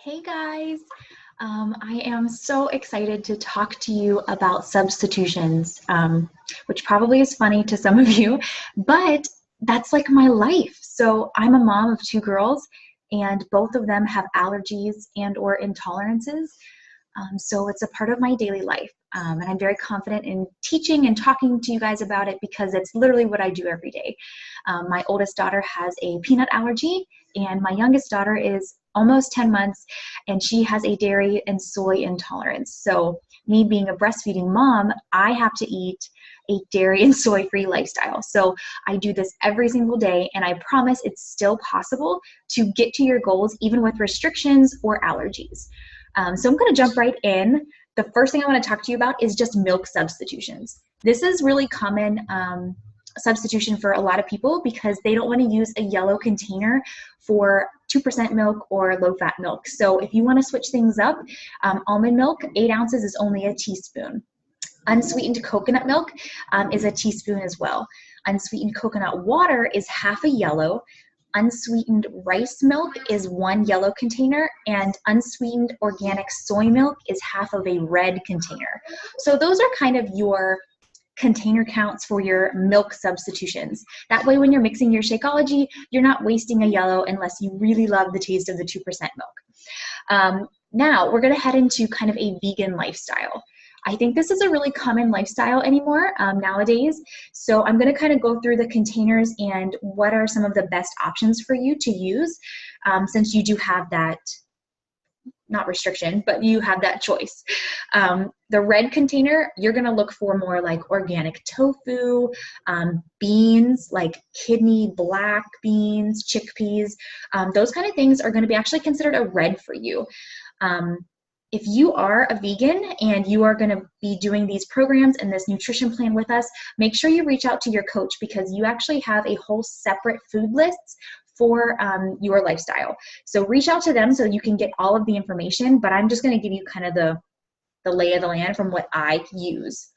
Hey guys, I am so excited to talk to you about substitutions, which probably is funny to some of you, but that's like my life. So I'm a mom of two girls, and both of them have allergies and or intolerances. So it's a part of my daily life. And I'm very confident in teaching and talking to you guys about it because it's literally what I do every day. My oldest daughter has a peanut allergy, and my youngest daughter is almost 10 months, and she has a dairy and soy intolerance. So me being a breastfeeding mom, I have to eat a dairy and soy-free lifestyle. So I do this every single day, and I promise it's still possible to get to your goals even with restrictions or allergies. So I'm going to jump right in. The first thing I want to talk to you about is just milk substitutions. This is really common substitution for a lot of people because they don't want to use a yellow container for 2% milk or low-fat milk. So if you want to switch things up, almond milk, 8 ounces is only a teaspoon. Unsweetened coconut milk is a teaspoon as well. Unsweetened coconut water is half a yellow. Unsweetened rice milk is 1 yellow container, and unsweetened organic soy milk is half of a red container. So those are kind of your container counts for your milk substitutions. That way when you're mixing your Shakeology, you're not wasting a yellow unless you really love the taste of the 2% milk. Now we're going to head into kind of a vegan lifestyle. I think this is a really common lifestyle anymore nowadays. So I'm going to kind of go through the containers and what are some of the best options for you to use since you do have that, not restriction, but you have that choice. The red container, you're going to look for more like organic tofu, beans like kidney, black beans, chickpeas. Those kind of things are going to be actually considered a red for you. If you are a vegan and you are going to be doing these programs and this nutrition plan with us, make sure you reach out to your coach because you actually have a whole separate food list for your lifestyle. So reach out to them so you can get all of the information, but I'm just going to give you kind of the lay of the land from what I use.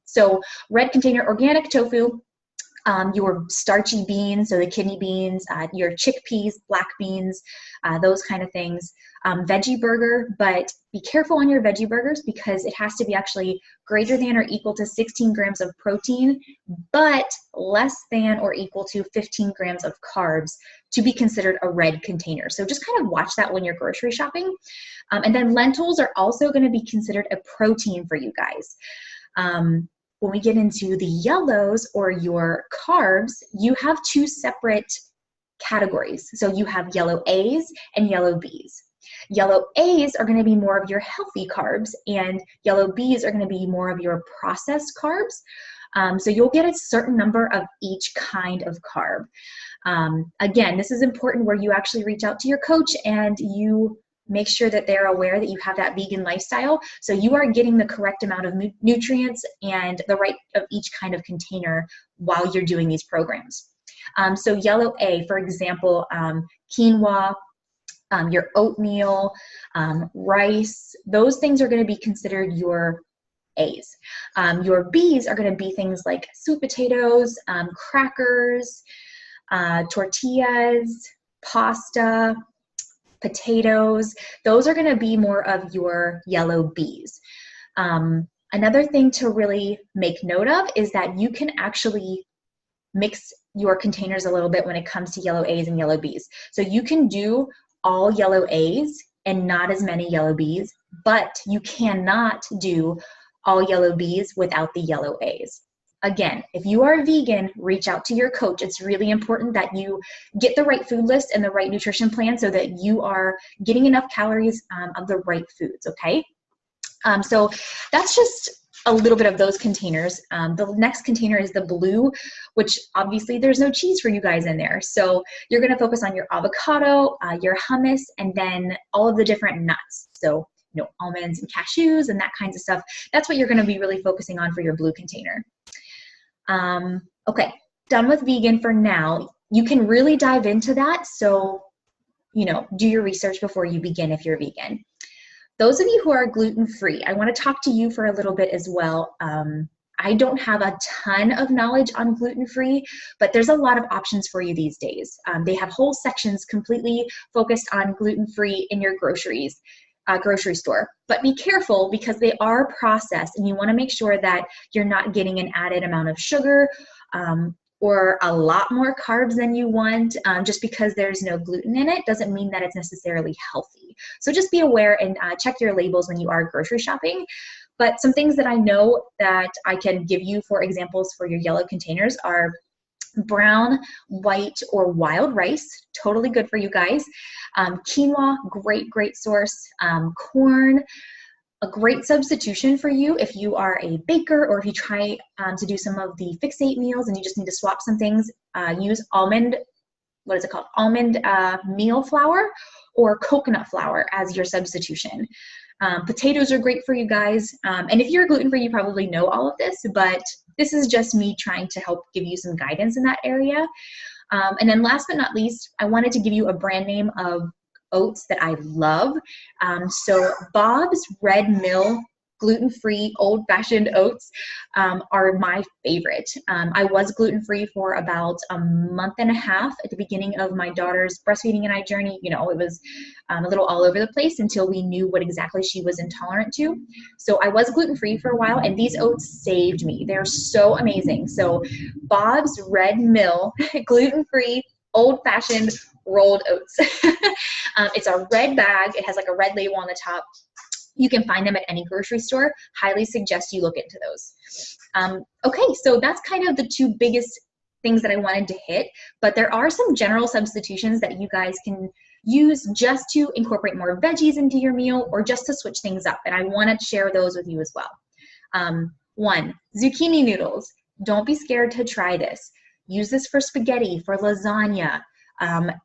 So red container, organic tofu, your starchy beans, so the kidney beans, your chickpeas, black beans, those kind of things. Veggie burger, but be careful on your veggie burgers because it has to be actually greater than or equal to 16 grams of protein, but less than or equal to 15 grams of carbs to be considered a red container. So just kind of watch that when you're grocery shopping. And then lentils are also going to be considered a protein for you guys. When we get into the yellows or your carbs, you have 2 separate categories. So you have yellow A's and yellow B's. Yellow A's are going to be more of your healthy carbs, and yellow B's are going to be more of your processed carbs. So you'll get a certain number of each kind of carb. Again, this is important where you actually reach out to your coach and you make sure that they're aware that you have that vegan lifestyle, so you are getting the correct amount of nutrients and the right of each kind of container while you're doing these programs. So yellow A, for example, quinoa, your oatmeal, rice, those things are going to be considered your A's. Your B's are going to be things like sweet potatoes, crackers, tortillas, pasta, potatoes. Those are going to be more of your yellow B's. Another thing to really make note of is that you can actually mix your containers a little bit when it comes to yellow A's and yellow B's. So you can do all yellow A's and not as many yellow B's, but you cannot do all yellow B's without the yellow A's. Again, if you are vegan, reach out to your coach. It's really important that you get the right food list and the right nutrition plan so that you are getting enough calories of the right foods, okay? So that's just a little bit of those containers. The next container is the blue, which obviously there's no cheese for you guys in there. So you're going to focus on your avocado, your hummus, and then all of the different nuts. So, you know, almonds and cashews and that kinds of stuff. That's what you're going to be really focusing on for your blue container. Okay, done with vegan for now. You can really dive into that. So, you know, do your research before you begin if you're vegan. Those of you who are gluten-free, I want to talk to you for a little bit as well. I don't have a ton of knowledge on gluten-free, but there's a lot of options for you these days. They have whole sections completely focused on gluten-free in your grocery store. But be careful because they are processed and you want to make sure that you're not getting an added amount of sugar or a lot more carbs than you want. Just because there's no gluten in it doesn't mean that it's necessarily healthy. So just be aware and check your labels when you are grocery shopping. But some things that I know that I can give you for examples for your yellow containers are brown, white, or wild rice, totally good for you guys. Quinoa, great source. Corn, a great substitution for you if you are a baker or if you try to do some of the fixate meals and you just need to swap some things. Use almond meal flour or coconut flour as your substitution. Potatoes are great for you guys. And if you're gluten-free, you probably know all of this, but this is just me trying to help give you some guidance in that area. And then last but not least, I wanted to give you a brand name of oats that I love. So Bob's Red Mill gluten-free old-fashioned oats are my favorite. I was gluten-free for about a month and a half at the beginning of my daughter's breastfeeding and I journey. You know, it was a little all over the place until we knew what exactly she was intolerant to. So I was gluten-free for a while and these oats saved me. They're so amazing. So Bob's Red Mill gluten-free old-fashioned rolled oats. It's a red bag. It has like a red label on the top. You can find them at any grocery store. Highly suggest you look into those. Okay, so that's kind of the two biggest things that I wanted to hit, but there are some general substitutions that you guys can use just to incorporate more veggies into your meal or just to switch things up, and I want to share those with you as well. One, zucchini noodles. Don't be scared to try this. Use this for spaghetti, for lasagna.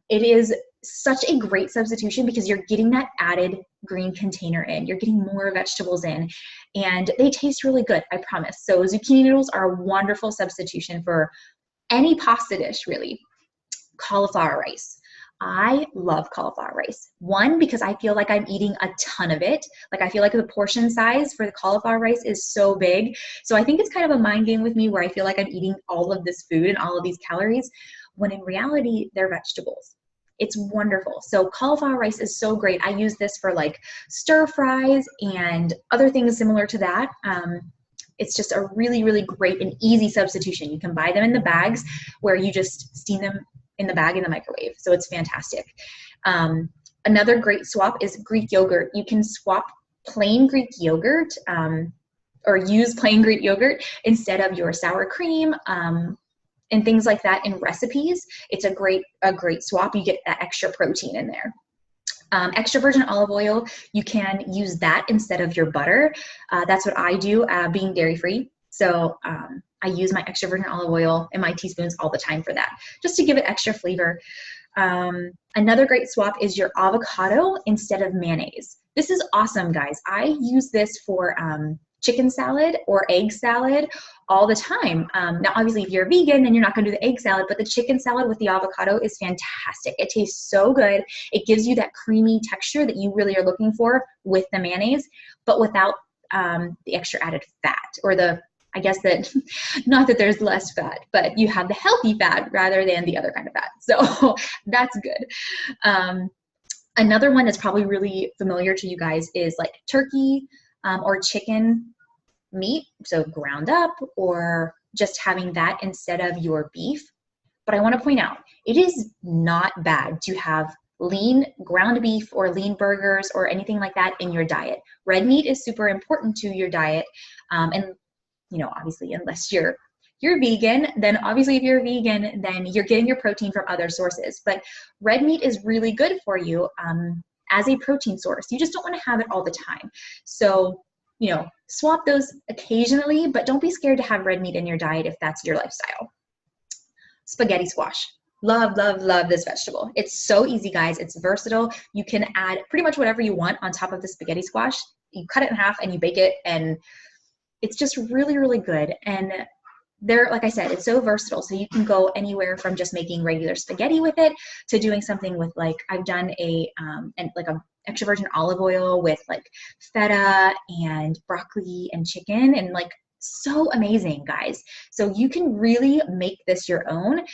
It is such a great substitution because you're getting that added green container in. You're getting more vegetables in, and they taste really good, I promise. So zucchini noodles are a wonderful substitution for any pasta dish, really. Cauliflower rice. I love cauliflower rice. One, because I feel like I'm eating a ton of it. Like I feel like the portion size for the cauliflower rice is so big. So I think it's kind of a mind game with me where I feel like I'm eating all of this food and all of these calories, when in reality, they're vegetables. It's wonderful. So cauliflower rice is so great. I use this for like stir fries and other things similar to that. It's just a really great and easy substitution. You can buy them in the bags where you just steam them in the bag in the microwave. So it's fantastic. Another great swap is Greek yogurt. You can swap plain Greek yogurt or use plain Greek yogurt instead of your sour cream and things like that in recipes. It's a great swap. You get that extra protein in there. Extra virgin olive oil, you can use that instead of your butter. That's what I do, being dairy-free. So I use my extra virgin olive oil in my teaspoons all the time for that, just to give it extra flavor. Another great swap is your avocado instead of mayonnaise. This is awesome, guys. I use this for chicken salad or egg salad all the time. Now, obviously, if you're vegan, then you're not going to do the egg salad, but the chicken salad with the avocado is fantastic. It tastes so good. It gives you that creamy texture that you really are looking for with the mayonnaise, but without the extra added fat or I guess that, not that there's less fat, but you have the healthy fat rather than the other kind of fat. So that's good. Another one that's probably really familiar to you guys is like turkey or chicken meat, so ground up, or just having that instead of your beef. But I want to point out, it is not bad to have lean ground beef or lean burgers or anything like that in your diet. Red meat is super important to your diet, and you know, obviously, unless you're vegan, then obviously if you're vegan, then you're getting your protein from other sources. But red meat is really good for you as a protein source. You just don't want to have it all the time. So, you know, swap those occasionally, but don't be scared to have red meat in your diet if that's your lifestyle. Spaghetti squash. Love this vegetable. It's so easy, guys. It's versatile. You can add pretty much whatever you want on top of the spaghetti squash. You cut it in half and you bake it, and it's just really good. And like I said, it's so versatile. So you can go anywhere from just making regular spaghetti with it to doing something with, like, I've done a extra virgin olive oil with like feta and broccoli and chicken, and like So amazing, guys. So you can really make this your own,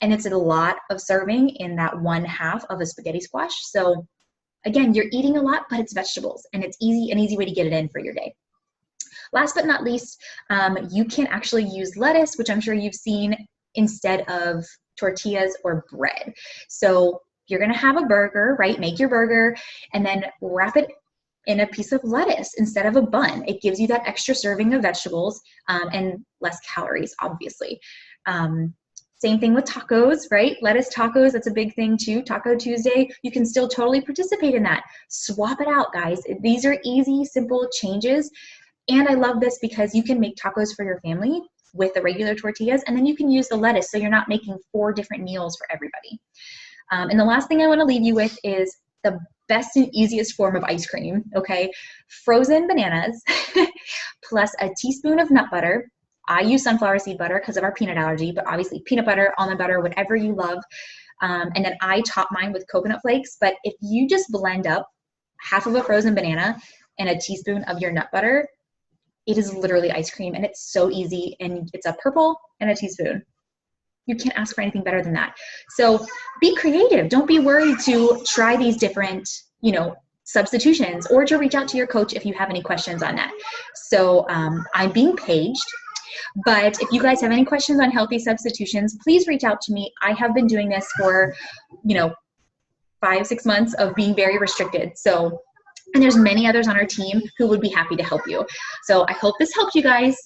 and it's a lot of serving in that 1/2 of a spaghetti squash. So again, you're eating a lot, but it's vegetables, and it's an easy way to get it in for your day. Last but not least, you can actually use lettuce, which I'm sure you've seen, instead of tortillas or bread. So you're gonna have a burger, right? Make your burger and then wrap it in a piece of lettuce instead of a bun. It gives you that extra serving of vegetables and less calories, obviously. Same thing with tacos, right? Lettuce tacos, that's a big thing too. Taco Tuesday, you can still totally participate in that. Swap it out, guys. These are easy, simple changes. And I love this because you can make tacos for your family with the regular tortillas, and then you can use the lettuce, so you're not making 4 different meals for everybody. And the last thing I want to leave you with is the best and easiest form of ice cream, okay? Frozen bananas plus a teaspoon of nut butter. I use sunflower seed butter because of our peanut allergy, but obviously peanut butter, almond butter, whatever you love. And then I top mine with coconut flakes. But if you just blend up 1/2 of a frozen banana and a teaspoon of your nut butter, it is literally ice cream, and it's so easy, and it's a purple and a teaspoon. You can't ask for anything better than that. So be creative. Don't be worried to try these different, substitutions, or to reach out to your coach if you have any questions on that. So I'm being paged, but if you guys have any questions on healthy substitutions, please reach out to me. I have been doing this for, 5-6 months of being very restricted. And there's many others on our team who would be happy to help you. So I hope this helped you guys.